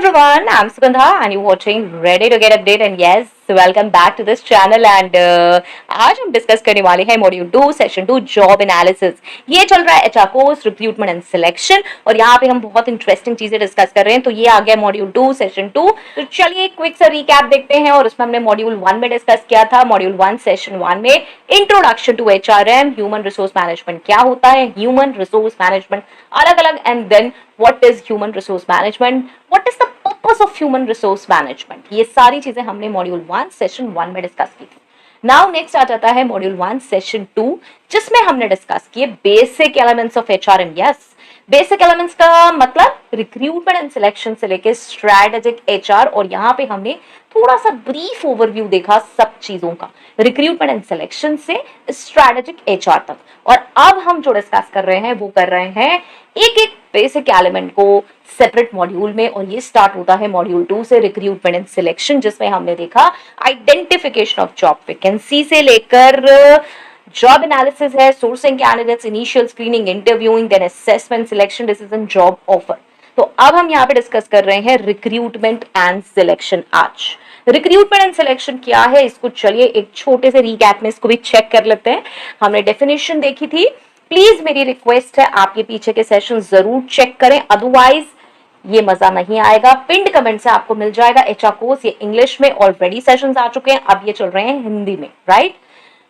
everyone, I'm Sugandha and you're watching Ready to Get Update and yes, welcome back to this channel and आज हम discuss करने वाले हैं module 2 session 2 job analysis. ये चल रहा है HR course recruitment and selection और यहाँ पे हम बहुत इंटरेस्टिंग चीजें डिस्कस कर रहे हैं। तो ये आ गया मॉड्यूल 2 सेशन 2। तो चलिए क्विक सा रिकैप देखते हैं और उसमें हमने मॉड्यूल 1 में डिस्कस किया था। मॉड्यूल 1 सेशन 1 में introduction to HRM, human resource management क्या होता है, ह्यूमन रिसोर्स मैनेजमेंट अलग अलग, and then what is human resource management, what is the purpose of human resource management. ये सारी चीजें हमने मॉड्यूल 1 सेशन 1 में डिस्कस की थी। नाउ नेक्स्ट आ जाता है मॉड्यूल 1 सेशन 2 जिसमें हमने डिस्कस किए basic elements of HRM. Yes, basic elements का मतलब रिक्रूटमेंट एंड सिलेक्शन से लेके स्ट्रेटेजिक एचआर, और यहाँ पे हमने थोड़ा सा ब्रीफ ओवरव्यू देखा सब चीजों का, रिक्रूटमेंट एंड सिलेक्शन से स्ट्रेटेजिक एचआर तक। और अब हम जो डिस्कस कर रहे हैं वो कर रहे हैं एक एक बेसिक एलिमेंट को सेपरेट मॉड्यूल में, और ये स्टार्ट होता है मॉड्यूल 2 से रिक्रूटमेंट एंड सिलेक्शन, जिसमें हमने देखा आइडेंटिफिकेशन ऑफ जॉब वैकेंसी से लेकर जॉब एनालिसिस है, sourcing candidates, initial screening, interviewing, then assessment, selection, decision, job offer. तो अब हम यहाँ पे डिस्कस कर रहे हैं रिक्रूटमेंट एंड सिलेक्शन। आज रिक्रूटमेंट एंड सिलेक्शन क्या है इसको चलिए एक छोटे से रीकैप में इसको भी चेक कर लेते हैं। हमने डेफिनेशन देखी थी, प्लीज मेरी रिक्वेस्ट है आप ये पीछे के सेशन जरूर चेक करें, अदरवाइज ये मजा नहीं आएगा। पिंड कमेंट से आपको मिल जाएगा एचआर कोर्स, ये इंग्लिश में ऑलरेडी सेशंस आ चुके हैं, अब ये चल रहे हैं हिंदी में, राइट।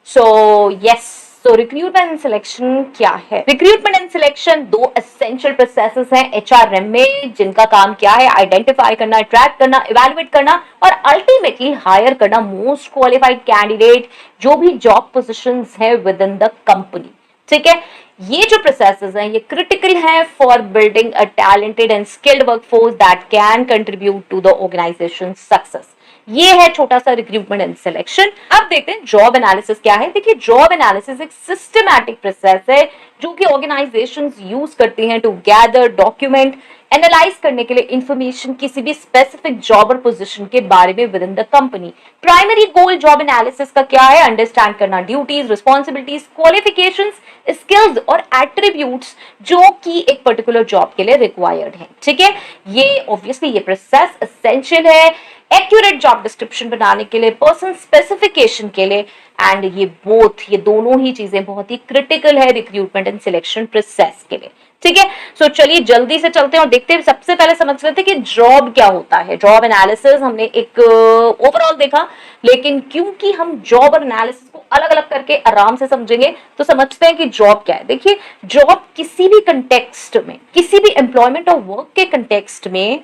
सो यस, तो रिक्रूटमेंट एंड सिलेक्शन क्या है? रिक्रूटमेंट एंड सिलेक्शन दो एसेंशियल प्रोसेसेस हैं एचआरएम में, जिनका काम क्या है? आइडेंटिफाई करना, अट्रैक्ट करना, इवैल्यूएट करना और अल्टीमेटली हायर करना मोस्ट क्वालिफाइड कैंडिडेट जो भी जॉब पोजीशंस है विद इन द कंपनी। ठीक है, ये जो प्रोसेसेस हैं ये क्रिटिकल हैं for building a talented and skilled workforce that can contribute to the organisation success. ये है छोटा सा रिक्रूटमेंट एंड सिलेक्शन। अब देखते हैं जॉब एनालिसिस क्या है। देखिए, जॉब एनालिसिस एक सिस्टमैटिक प्रोसेस है जो कि ऑर्गेनाइजेशंस यूज करती हैं टू गैदर, डॉक्यूमेंट, एनालाइज करने के लिए इंफॉर्मेशन किसी भी स्पेसिफिक जॉब और पोजीशन के बारे में with in the company. Primary goal job analysis का क्या है? अंडरस्टैंड करना ड्यूटीज, रिस्पॉन्सिबिलिटीज, क्वालिफिकेशंस, स्किल्स और एट्रीब्यूट्स जो कि एक पर्टिकुलर जॉब के लिए रिक्वायर्ड है। ठीक है, ये ऑब्वियसली ये प्रोसेस एसेंशियल है एक्यूरेट जॉब डिस्क्रिप्शन बनाने के लिए, पर्सन स्पेसिफिकेशन के लिए, एंड ये दोनों ही चीजें बहुत ही क्रिटिकल है रिक्रूटमेंट एंड सिलेक्शन प्रोसेस के लिए। ठीक है, सो चलिए जल्दी से चलते हैं और देखते हैं। सबसे पहले समझ लेते हैं कि जॉब क्या होता है। जॉब एनालिसिस हमने एक ओवरऑल देखा, लेकिन क्योंकि हम जॉब और एनालिसिस को अलग अलग करके आराम से समझेंगे तो समझते हैं कि जॉब क्या है। देखिए, जॉब किसी भी कंटेक्स्ट में, किसी भी एम्प्लॉयमेंट और वर्क के कंटेक्स्ट में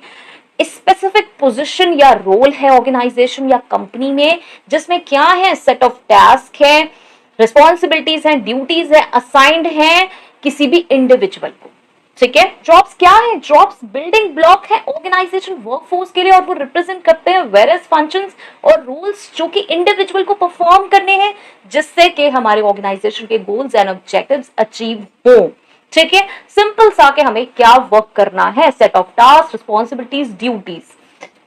स्पेसिफिक पोजीशन या रोल है ऑर्गेनाइजेशन या कंपनी में, जिसमें क्या है? सेट ऑफ टास्क है, रिस्पॉन्सिबिलिटीज हैं, ड्यूटीज है, असाइंड है किसी भी इंडिविजुअल को। ठीक है, जॉब्स क्या है? जॉब्स बिल्डिंग ब्लॉक है ऑर्गेनाइजेशन वर्कफोर्स के लिए, और वो रिप्रेजेंट करते हैं वेरियस फंक्शंस और रोल्स जो कि इंडिविजुअल को परफॉर्म करने हैं, जिससे कि हमारे ऑर्गेनाइजेशन के गोल्स एंड ऑब्जेक्टिव्स अचीव हो। ठीक है, सिंपल सा के हमें क्या वर्क करना है, set of task, responsibilities, duties.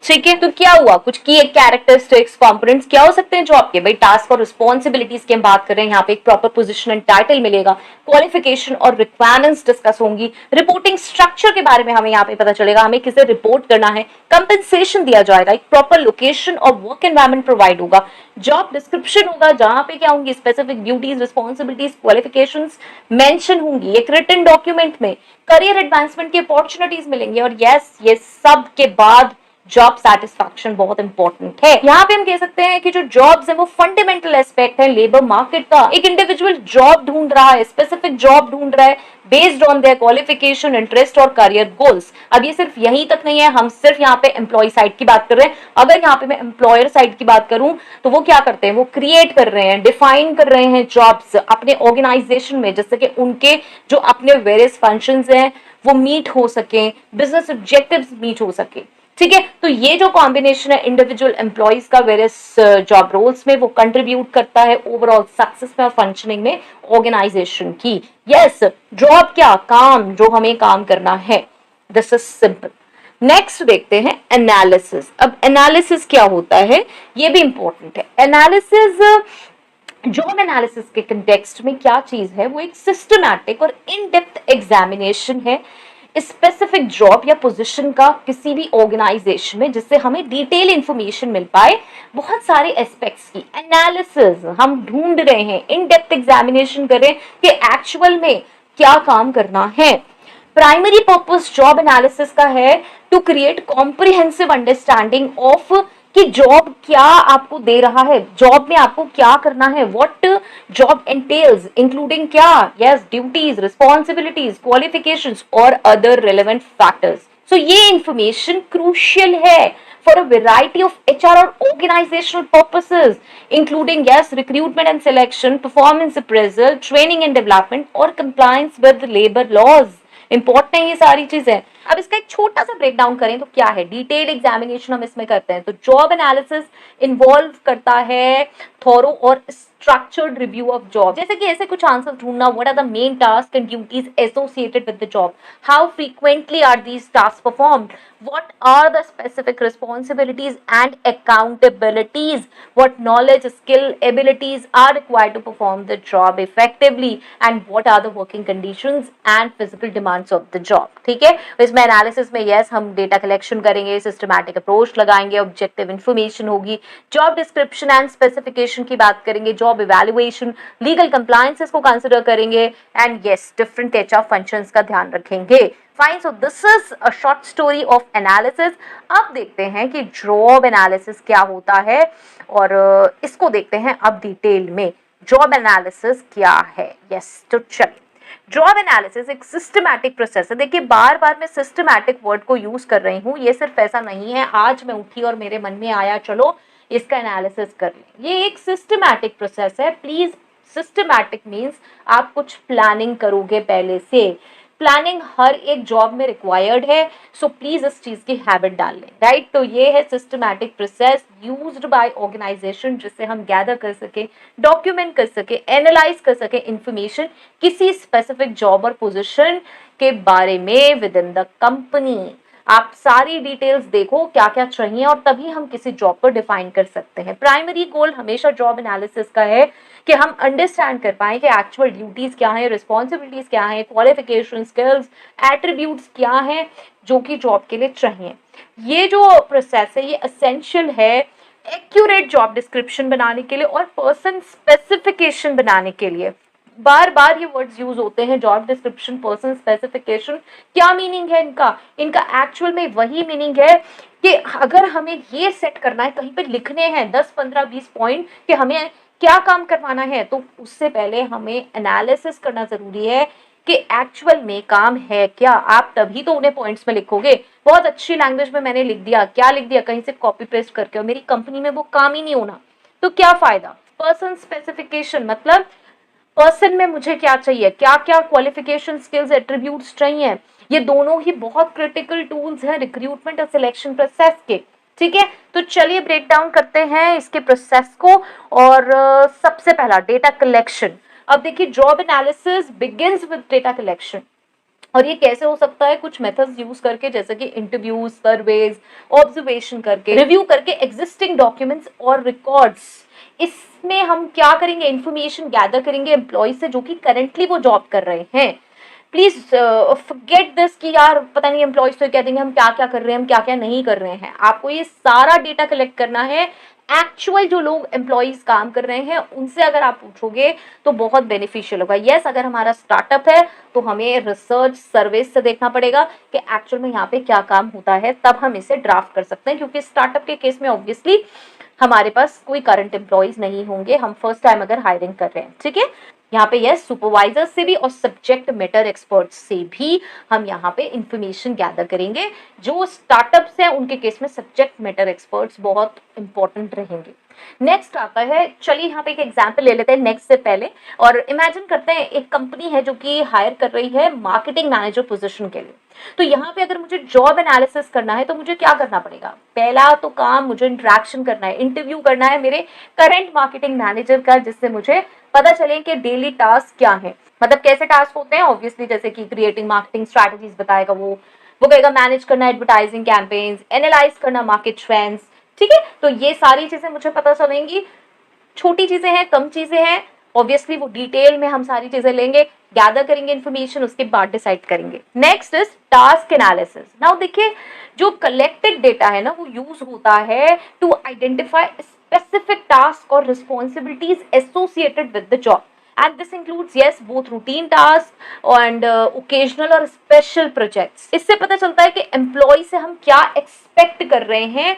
ठीक है, तो क्या हुआ? कुछ की एक कैरेक्टरिस्टिक्स, कंपोनेंट्स क्या हो सकते हैं जॉब के? भाई टास्क और रिस्पॉन्सिबिलिटीज की हम बात कर रहे हैं, यहाँ पे एक प्रॉपर पोजीशन एंड टाइटल मिलेगा, क्वालिफिकेशन और रिक्वायरमेंट्स डिस्कस होंगी, रिपोर्टिंग स्ट्रक्चर के बारे में हमें यहाँ पे पता चलेगा, हमें किसे रिपोर्ट करना है, कंपेंसेशन दिया जाएगा, एक प्रॉपर लोकेशन और वर्क एनवायरनमेंट प्रोवाइड होगा, जॉब डिस्क्रिप्शन होगा जहां पे क्या होंगी? Specific duties, responsibilities, qualifications mention होंगी, एक रिटन डॉक्यूमेंट में करियर एडवांसमेंट की अपॉर्चुनिटीज मिलेंगे, और यस, ये सब के बाद जॉब सेटिस्फैक्शन बहुत इंपॉर्टेंट है। यहाँ पे हम कह सकते हैं कि जो जॉब्स है वो फंडामेंटल एस्पेक्ट है लेबर मार्केट का। एक इंडिविजुअल जॉब ढूंढ रहा है, स्पेसिफिक जॉब ढूंढ रहा है based on their qualification, interest और करियर गोल्स। अब ये सिर्फ यहीं तक नहीं है, हम सिर्फ यहाँ पे एम्प्लॉय साइड की बात कर रहे हैं। अगर यहाँ पे मैं एम्प्लॉयर साइड की बात करूं तो वो क्या करते हैं? वो क्रिएट कर रहे हैं, डिफाइन कर रहे हैं जॉब्स अपने ऑर्गेनाइजेशन में, जिससे कि उनके जो अपने वेरियस फंक्शंस हैं वो मीट हो सके, बिजनेस ऑब्जेक्टिव्स मीट हो सके। ठीक है, तो ये जो कॉम्बिनेशन है इंडिविजुअल एम्प्लॉइज का वेरियस जॉब रोल्स में, वो कंट्रीब्यूट करता है ओवरऑल सक्सेस में और फंक्शनिंग में ऑर्गेनाइजेशन की। यस, जॉब क्या? काम, जो हमें काम करना है। This is simple. नेक्स्ट देखते हैं एनालिसिस। अब एनालिसिस क्या होता है ये भी इंपॉर्टेंट है। एनालिसिस, जॉब एनालिसिस के कंटेक्स्ट में क्या चीज है? वो एक सिस्टमैटिक और इन डेप्थ एग्जामिनेशन है स्पेसिफिक जॉब या पोजीशन का किसी भी ऑर्गेनाइजेशन में, जिससे हमें डिटेल इंफॉर्मेशन मिल पाए, बहुत सारे एस्पेक्ट्स की एनालिसिस हम ढूंढ रहे हैं, इन डेप्थ एग्जामिनेशन कर रहे हैं कि एक्चुअल में क्या काम करना है। प्राइमरी पर्पस जॉब एनालिसिस का है to create comprehensive understanding of कि जॉब क्या आपको दे रहा है, जॉब में आपको क्या करना है, व्हाट जॉब एंटेल्स इंक्लूडिंग क्या, यस, ड्यूटीज, रिस्पॉन्सिबिलिटीज, क्वालिफिकेशंस और अदर रिलेवेंट फैक्टर्स। सो ये इंफॉर्मेशन क्रूशियल है for a variety of HR or organizational purposes, including yes, recruitment and selection, performance appraisal, training and development, और compliance with labor laws। Important है ये सारी चीजें। अब इसका एक छोटा सा ब्रेक डाउन करें तो क्या है, डिटेल एग्जामिनेशन हम इसमें करते हैं। तो जॉब एनालिसिस इन्वॉल्व करता है थोरो और स्ट्रक्चर्ड रिव्यू ऑफ जॉब, जैसे कि ऐसे कुछ आंसर ढूंढना, what are the main task and duties associated with the job, how frequently are these task performed, what are the specific responsibilities and accountabilities, what knowledge, skill, abilities are required to perform the job effectively, and what are the working conditions and physical demands of the job। ठीक है, इसमें analysis में yes हम data collection करेंगे, systematic approach लगाएंगे, objective information होगी, job description and specification की बात करेंगे, जॉब इवैल्यूएशन, लीगल कंप्लायंसेस को कंसिडर करेंगे, and yes different HR functions का ध्यान रखेंगे। Fine, so this is a short story of analysis. अब देखते हैं कि जॉब एनालिसिस क्या होता है, और इसको देखते हैं अब डिटेल में जॉब एनालिसिस क्या है। यस, तो चलिए, जॉब एनालिसिस एक सिस्टमैटिक प्रोसेस है। देखिए, बार बार मैं सिस्टमैटिक वर्ड को यूज कर रही हूँ, ये सिर्फ ऐसा नहीं है आज मैं उठी और मेरे मन में आया चलो इसका एनालिसिस कर लें। ये एक सिस्टमैटिक प्रोसेस है। प्लीज, सिस्टमैटिक मीन्स आप कुछ प्लानिंग करोगे पहले से। प्लानिंग हर एक जॉब में रिक्वायर्ड है, सो प्लीज इस चीज की हैबिट डाल लें, राइट। तो ये है systematic process used by organisation, जिससे हम गैदर कर सके, डॉक्यूमेंट कर सके, एनालाइज कर सके इंफॉर्मेशन किसी स्पेसिफिक जॉब और पोजीशन के बारे में विद इन द कंपनी। आप सारी डिटेल्स देखो क्या क्या चाहिए, और तभी हम किसी जॉब को डिफाइन कर सकते हैं। प्राइमरी गोल हमेशा जॉब एनालिसिस का है कि हम अंडरस्टैंड कर पाए कि एक्चुअल ड्यूटीज क्या है, रिस्पॉन्सिबिलिटीज क्या है, क्वालिफिकेशन, स्किल्स, एट्रीब्यूट्स क्या है जो कि जॉब के लिए चाहिए। ये जो प्रोसेस है ये एसेंशियल है एक्यूरेट जॉब डिस्क्रिप्शन बनाने के लिए और पर्सन स्पेसिफिकेशन बनाने के लिए। बार बार ये वर्ड्स यूज होते हैं, जॉब डिस्क्रिप्शन, पर्सन स्पेसिफिकेशन। क्या मीनिंग है इनका? इनका एक्चुअल में वही मीनिंग है कि अगर हमें ये सेट करना है, कहीं पे लिखने हैं 10, 15, 20 पॉइंट कि हमें क्या काम करवाना है, तो उससे पहले हमें एनालिसिस करना जरूरी है कि एक्चुअल में काम है क्या। आप तभी तो उन्हें पॉइंट्स में लिखोगे। बहुत अच्छी लैंग्वेज में मैंने लिख दिया, क्या लिख दिया, कहीं से कॉपी पेस्ट करके, और मेरी कंपनी में वो काम ही नहीं होना, तो क्या फायदा। पर्सन स्पेसिफिकेशन मतलब पर्सन में मुझे क्या चाहिए, क्या क्या क्वालिफिकेशन, स्किल्स, एट्रीब्यूट्स चाहिए। ये दोनों ही बहुत क्रिटिकल टूल्स हैं रिक्रूटमेंट और सिलेक्शन प्रोसेस के। ठीक है, तो चलिए ब्रेक डाउन करते हैं इसके प्रोसेस को। और सबसे पहला डेटा कलेक्शन। अब देखिए, job analysis begins with data collection, और ये कैसे हो सकता है, कुछ मेथड्स यूज करके, जैसे कि इंटरव्यूज, सर्वेज, ऑब्जर्वेशन करके, रिव्यू करके एग्जिस्टिंग डॉक्यूमेंट्स और रिकॉर्ड्स। इसमें हम क्या करेंगे, इंफॉर्मेशन गैदर करेंगे एम्प्लॉय से जो कि करेंटली वो जॉब कर रहे हैं। प्लीज फॉरगेट दिस कि यार पता नहीं एम्प्लॉयज तो कह देंगे हम क्या क्या कर रहे हैं, हम क्या क्या नहीं कर रहे हैं। आपको ये सारा डेटा कलेक्ट करना है। एक्चुअल जो लोग एम्प्लॉयज काम कर रहे हैं उनसे अगर आप पूछोगे तो बहुत बेनिफिशियल होगा। यस, अगर हमारा स्टार्टअप है तो हमें रिसर्च सर्विस से देखना पड़ेगा कि एक्चुअल में यहाँ पे क्या काम होता है, तब हम इसे ड्राफ्ट कर सकते हैं। क्योंकि स्टार्टअप के केस में ऑब्वियसली हमारे पास कोई करंट एम्प्लॉयज नहीं होंगे, हम फर्स्ट टाइम अगर हायरिंग कर रहे हैं। ठीक है, यहाँ पे यस सुपरवाइजर से भी और सब्जेक्ट मैटर एक्सपर्ट्स से भी हम यहाँ पे इंफॉर्मेशन गैदर करेंगे। जो स्टार्टअप्स हैं उनके केस में सब्जेक्ट मैटर एक्सपर्ट्स बहुत इंपॉर्टेंट रहेंगे। नेक्स्ट आता है, चलिए यहाँ पे एक एग्जांपल ले लेते हैं नेक्स्ट से पहले, और इमेजिन करते हैं एक कंपनी है जो कि हायर कर रही है मार्केटिंग मैनेजर पोजीशन के लिए। तो यहाँ पे अगर मुझे जॉब एनालिसिस करना है तो मुझे क्या करना पड़ेगा, पहला तो काम मुझे इंटरेक्शन करना है, इंटरव्यू करना है मेरे करंट मार्केटिंग मैनेजर का, जिससे मुझे पता चले कि डेली टास्क क्या है। मतलब कैसे टास्क होते हैं, ऑब्वियसली जैसे कि क्रिएटिंग मार्केटिंग स्ट्रैटेजीज बताएगा वो कहेगा मैनेज करना एडवर्टाइजिंग कैंपेन्स, एनालाइज करना मार्केट ट्रेंड्स। ठीक है, तो ये सारी चीजें मुझे पता चलेंगी। छोटी चीजें हैं, कम चीजें हैं, ऑब्वियसली वो डिटेल में हम सारी चीजें लेंगे, गैदर करेंगे इन्फॉर्मेशन, उसके बाद डिसाइड करेंगे। Next is task analysis. Now देखिए, जो कलेक्टेड डेटा है ना वो यूज होता है टू आइडेंटिफाई स्पेसिफिक टास्क और responsibilities associated with the job, and this includes yes both routine tasks and occasional और special projects। इससे पता चलता है कि एम्प्लॉय से हम क्या एक्सपेक्ट कर रहे हैं,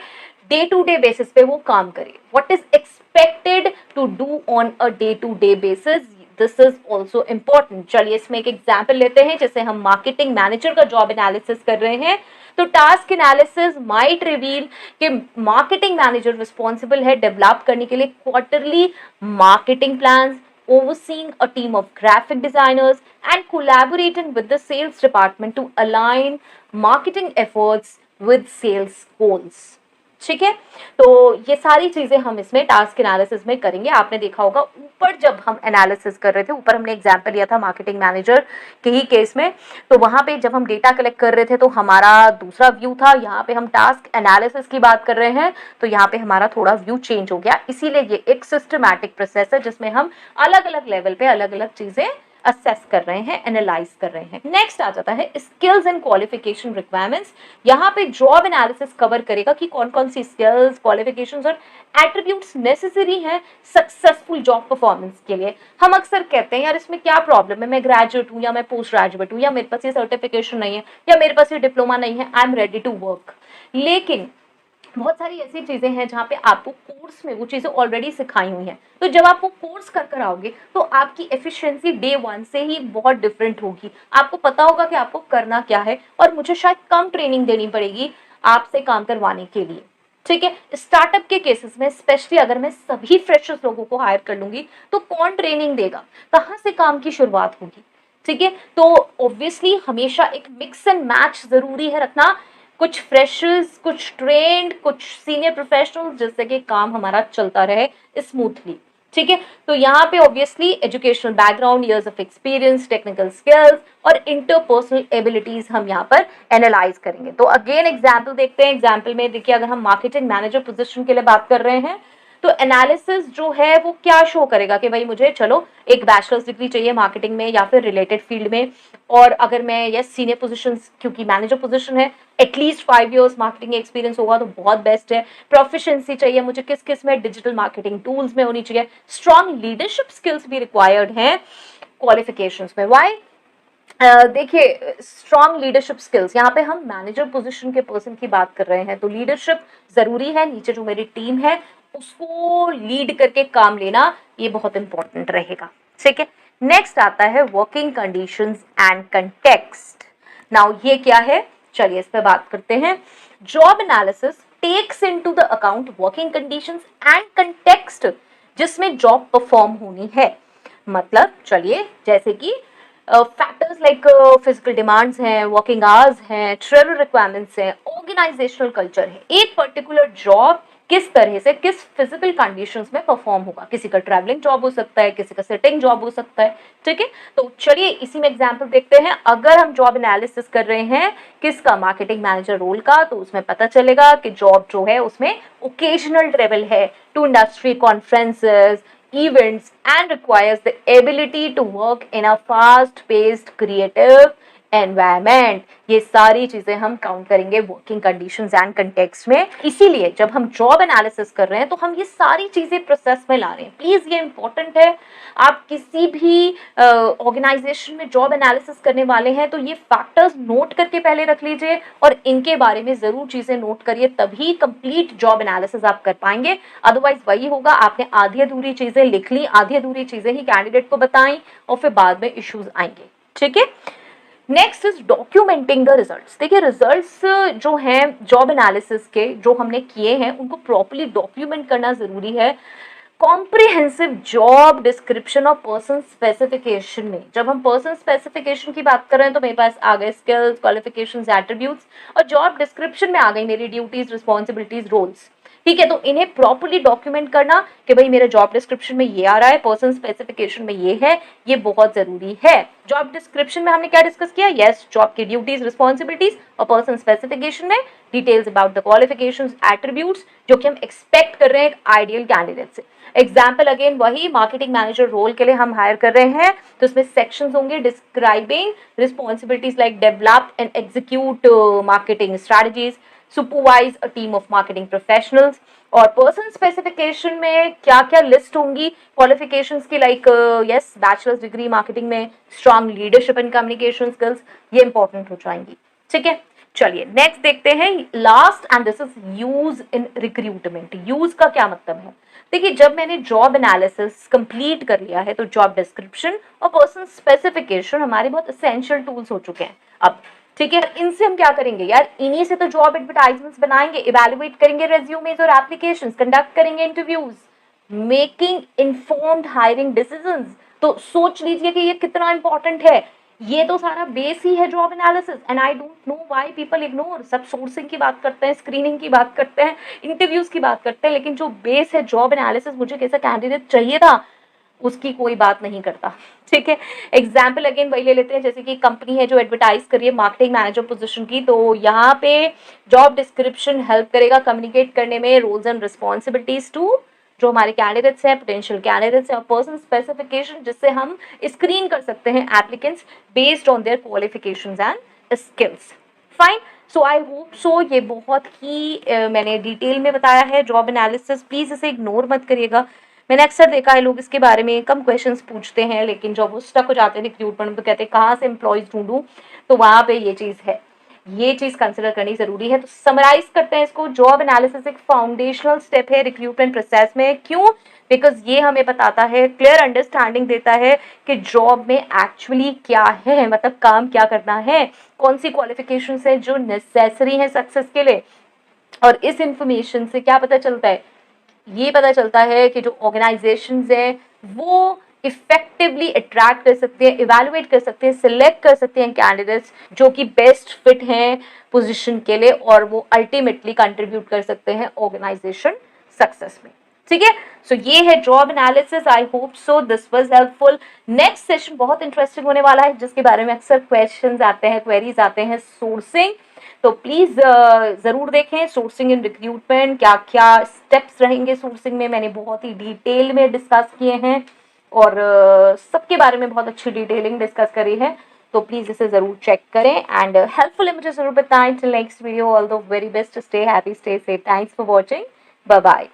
डे टू डे बेसिस पे वो काम करे, what is expected to do on a day to day basis, this is also important. चलिए इसमें एक एग्जाम्पल लेते हैं, जैसे हम मार्केटिंग मैनेजर का जॉब एनालिसिस कर रहे हैं, तो टास्क एनालिसिस माइट रिवील कि मार्केटिंग मैनेजर रिस्पॉन्सिबल है डेवलप करने के लिए quarterly marketing plans, overseeing a team of graphic designers and collaborating with the sales department to align marketing efforts with sales goals। ठीक है, तो ये सारी चीजें हम इसमें टास्क एनालिसिस में करेंगे। आपने देखा होगा ऊपर जब हम एनालिसिस कर रहे थे, ऊपर हमने एग्जांपल लिया था मार्केटिंग मैनेजर के ही केस में, तो वहां पे जब हम डेटा कलेक्ट कर रहे थे तो हमारा दूसरा व्यू था, यहाँ पे हम टास्क एनालिसिस की बात कर रहे हैं तो यहाँ पे हमारा थोड़ा व्यू चेंज हो गया। इसीलिए ये एक सिस्टमैटिक प्रोसेस है जिसमें हम अलग अलग लेवल पे अलग अलग चीजें असेस कर रहे हैं, एनालाइज कर रहे हैं। नेक्स्ट आ जाता है स्किल्स एंड क्वालिफिकेशन रिक्वायरमेंट्स। यहाँ पे जॉब एनालिसिस कवर करेगा कि कौन कौन सी स्किल्स, क्वालिफिकेशंस और एट्रीब्यूट्स नेसेसरी हैं सक्सेसफुल जॉब परफॉर्मेंस के लिए। हम अक्सर कहते हैं यार इसमें क्या प्रॉब्लम है, मैं ग्रेजुएट हूँ या मैं पोस्ट ग्रेजुएट हूँ या मेरे पास ये सर्टिफिकेशन नहीं है या मेरे पास ये डिप्लोमा नहीं है, I am ready to work. लेकिन बहुत सारी ऐसी चीजें हैं जहाँ पे आपको कोर्स में वो चीजें ऑलरेडी सिखाई हुई हैं, तो जब आप वो कोर्स कर कर आओगे तो आपकी एफिशिएंसी डे वन से ही बहुत डिफरेंट होगी। आपको पता होगा कि आपको करना क्या है और मुझे शायद कम ट्रेनिंग देनी पड़ेगी आपसे काम करवाने के लिए। ठीक है, स्टार्टअप के केसेस में स्पेशली अगर मैं सभी फ्रेशर्स लोगों को हायर कर लूंगी तो कौन ट्रेनिंग देगा, कहाँ से काम की शुरुआत होगी। ठीक है, तो ऑब्वियसली हमेशा एक मिक्स एंड मैच जरूरी है रखना, कुछ फ्रेशर्स, कुछ ट्रेंड, कुछ सीनियर प्रोफेशनल्स, जिससे कि काम हमारा चलता रहे स्मूथली। ठीक है, तो यहाँ पे obviously educational background, years of experience, technical skills और इंटरपर्सनल एबिलिटीज हम यहाँ पर एनालाइज करेंगे। तो अगेन एग्जाम्पल देखते हैं। एग्जाम्पल में देखिए, अगर हम मार्केटिंग मैनेजर पोजीशन के लिए बात कर रहे हैं तो एनालिसिस जो है वो क्या शो करेगा कि भाई मुझे चलो एक बैचलर्स डिग्री चाहिए मार्केटिंग में या फिर रिलेटेड फील्ड में, और अगर मैं ये सीनियर पोजीशन, क्योंकि मैनेजर पोजीशन है, एटलीस्ट 5 इयर्स मार्केटिंग एक्सपीरियंस होगा तो बहुत बेस्ट है। प्रोफिशिएंसी चाहिए मुझे किस किस में, डिजिटल मार्केटिंग टूल्स में होनी चाहिए। स्ट्रॉन्ग लीडरशिप स्किल्स भी रिक्वायर्ड हैं क्वालिफिकेशंस में। व्हाई? देखिए, स्ट्रॉन्ग लीडरशिप स्किल्स, यहाँ पे हम मैनेजर पोजीशन के पर्सन की बात कर रहे हैं तो लीडरशिप जरूरी है, नीचे जो मेरी टीम है उसको लीड करके काम लेना ये बहुत इंपॉर्टेंट रहेगा। ठीक है, नेक्स्ट आता है working conditions and context. Now ये क्या है, चलिए इस पे बात करते हैं। Job analysis takes into the account working conditions and context जिसमें जॉब परफॉर्म होनी है। मतलब चलिए, जैसे कि फैक्टर्स लाइक फिजिकल डिमांड्स हैं, वर्किंग आवर्स हैं, ट्रेवल रिक्वायरमेंट्स हैं, ऑर्गेनाइजेशनल कल्चर है, एक पर्टिकुलर जॉब किस तरह से किस फिजिकल कंडीशंस में परफॉर्म होगा। किसी का ट्रैवलिंग जॉब हो सकता है, किसी का सिटिंग जॉब हो सकता है। ठीक है, तो चलिए इसी में एग्जांपल देखते हैं। अगर हम जॉब एनालिसिस कर रहे हैं किसका, मार्केटिंग मैनेजर रोल का, तो उसमें पता चलेगा कि जॉब जो है उसमें ओकेजनल ट्रेवल है to industry conferences, events and requires the ability to work in a fast paced creative environment। ये सारी चीजें हम काउंट करेंगे वर्किंग कंडीशंस एंड कंटेक्स्ट में। इसीलिए जब हम जॉब एनालिसिस कर रहे हैं तो हम ये सारी चीजें प्रोसेस में ला रहे हैं। प्लीज ये इंपॉर्टेंट है, आप किसी भी ऑर्गेनाइजेशन में जॉब एनालिसिस करने वाले हैं तो ये फैक्टर्स नोट करके पहले रख लीजिए और इनके बारे में जरूर चीजें नोट करिए, तभी कंप्लीट जॉब एनालिसिस आप कर पाएंगे। अदरवाइज वही होगा, आपने आधी अधूरी चीजें लिख ली, आधी अधूरी चीजें ही कैंडिडेट को बताई और फिर बाद में इश्यूज आएंगे। ठीक है, next is documenting the results. देखिए, रिजल्ट्स जो हैं जॉब एनालिसिस के जो हमने किए हैं उनको प्रॉपर्ली डॉक्यूमेंट करना जरूरी है। कॉम्प्रिहेंसिव जॉब डिस्क्रिप्शन और पर्सन स्पेसिफिकेशन में, जब हम पर्सन स्पेसिफिकेशन की बात कर रहे हैं तो मेरे पास आ गए स्किल्स, क्वालिफिकेशंस, एट्रीब्यूट्स, और जॉब डिस्क्रिप्शन में आ गई मेरी ड्यूटीज, रिस्पॉन्सिबिलिटीज, रोल्स। ठीक है, तो इन्हें प्रॉपर्ली डॉक्यूमेंट करना कि भाई मेरे जॉब डिस्क्रिप्शन में ये आ रहा है, पर्सन स्पेसिफिकेशन में ये है, ये बहुत जरूरी है। जॉब डिस्क्रिप्शन में हमने क्या डिस्कस किया, यस, जॉब की ड्यूटीज, रिस्पॉन्सिबिलिटीज, और पर्सन स्पेसिफिकेशन में details about the qualifications, attributes जो कि हम एक्सपेक्ट कर रहे हैं एक आइडियल कैंडिडेट से। एग्जाम्पल अगेन वही, मार्केटिंग मैनेजर रोल के लिए हम हायर कर रहे हैं, तो इसमें सेक्शंस होंगे describing responsibilities like develop and execute marketing strategies, supervise a team of marketing professionals. और पर्सन स्पेसिफिकेशन में क्या क्या लिस्ट होंगी क्वालिफिकेशंस की, like yes, bachelor's degree marketing में, strong leadership and communication skills, ये इंपॉर्टेंट हो जाएंगी। ठीक है, चलिए नेक्स्ट देखते हैं, last, and this is use in recruitment. Use का क्या मतलब है, देखिए जब मैंने जॉब एनालिसिस कंप्लीट कर लिया है तो जॉब डिस्क्रिप्शन और पर्सन स्पेसिफिकेशन हमारे बहुत एसेंशियल टूल्स हो चुके हैं अब। ठीक है, इनसे हम क्या करेंगे यार, इन्हीं से तो जॉब एडवर्टाइजमेंट्स बनाएंगे, इवैल्यूएट करेंगे रेज्यूमेज और एप्लीकेशंस, कंडक्ट करेंगे interviews, making informed hiring decisions. तो सोच लीजिए कि ये कितना इंपॉर्टेंट है, ये तो सारा बेस ही है job analysis. And I don't know why people ignore, सब सोर्सिंग की बात करते हैं, स्क्रीनिंग की बात करते हैं, इंटरव्यूज की बात करते हैं, लेकिन जो बेस है जॉब एनालिसिस, मुझे कैसा कैंडिडेट चाहिए था, उसकी कोई बात नहीं करता। ठीक है, एग्जाम्पल अगेन वही ले लेते हैं, जैसे कि कंपनी है जो एडवर्टाइज करिए मार्केटिंग मैनेजर पोजीशन की, तो यहाँ पे जॉब डिस्क्रिप्शन हेल्प करेगा कम्युनिकेट करने में रोल्स एंड रिस्पॉन्सिबिलिटीज टू जो हमारे कैंडिडेट्स हैं, पोटेंशियल कैंडिडेट्स हैं, और पर्सन स्पेसिफिकेशन जिससे हम स्क्रीन कर सकते हैं applicants based on their qualifications and skills. Fine, so I hope so ये बहुत ही मैंने डिटेल में बताया है जॉब एनालिसिस, प्लीज इसे इग्नोर मत करिएगा। मैंने अक्सर देखा है लोग इसके बारे में कम क्वेश्चंस पूछते हैं, लेकिन जब वो स्टक हो जाते हैं रिक्रूटमेंट में तो कहते हैं कहाँ से एम्प्लॉयज ढूंढूं, तो वहां पे ये चीज है, ये चीज कंसिडर करनी जरूरी है। तो समराइज करते हैं इसको, जॉब एनालिसिस एक फाउंडेशनल स्टेप है रिक्रूटमेंट प्रोसेस में। क्यों? बिकॉज ये हमें बताता है, क्लियर अंडरस्टैंडिंग देता है कि जॉब में एक्चुअली क्या है, मतलब काम क्या करना है, कौन सी क्वालिफिकेशन है जो नेसेसरी है सक्सेस के लिए। और इस इंफॉर्मेशन से क्या पता चलता है, ये पता चलता है कि जो ऑर्गेनाइजेशंस हैं वो इफेक्टिवली अट्रैक्ट कर सकते हैं, इवैल्यूएट कर सकते हैं, सिलेक्ट कर सकते हैं कैंडिडेट्स जो कि बेस्ट फिट हैं पोजीशन के लिए, और वो अल्टीमेटली कंट्रीब्यूट कर सकते हैं ऑर्गेनाइजेशन सक्सेस में। ठीक है, सो ये है job analysis. I hope so this was helpful. Next session बहुत इंटरेस्टिंग होने वाला है, जिसके बारे में अक्सर क्वेश्चंस आते हैं, क्वेरीज आते हैं, सोर्सिंग। तो प्लीज जरूर देखें सोर्सिंग इन रिक्रूटमेंट, क्या क्या स्टेप्स रहेंगे सोर्सिंग में, मैंने बहुत ही डिटेल में डिस्कस किए हैं और सबके बारे में बहुत अच्छी डिटेलिंग डिस्कस करी है। तो प्लीज इसे जरूर चेक करें एंड हेल्पफुल है मुझे जरूर बताएं। Till next video, all the very best, stay happy, stay safe, thanks for watching, bye bye.